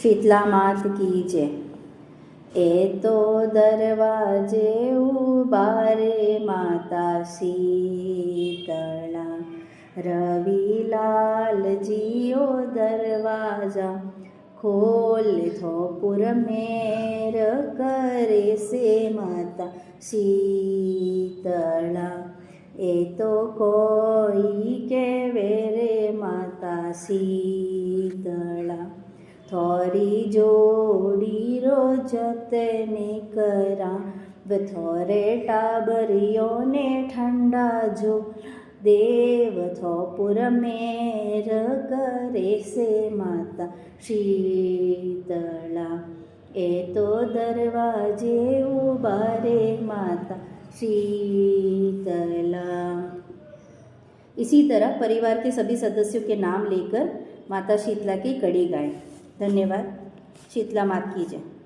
शीतला मात की जय। ए तो दरवाजे उबारे माता शीतला, रविलाल जियो दरवाजा खोल थोपुर मेर करे से माता शीतला। ए तो कोई केवे रे माता शीतला, थोरी जोड़ी रोजतने करा थोरे टाबरियों ने ठंडा जो देव थोपुर मेर करे से माता शीतला। ए तो दरवाजे उबारे माता शीतला। इसी तरह परिवार के सभी सदस्यों के नाम लेकर माता शीतला की कड़ी गाएं। धन्यवाद। शीतला मात की जय।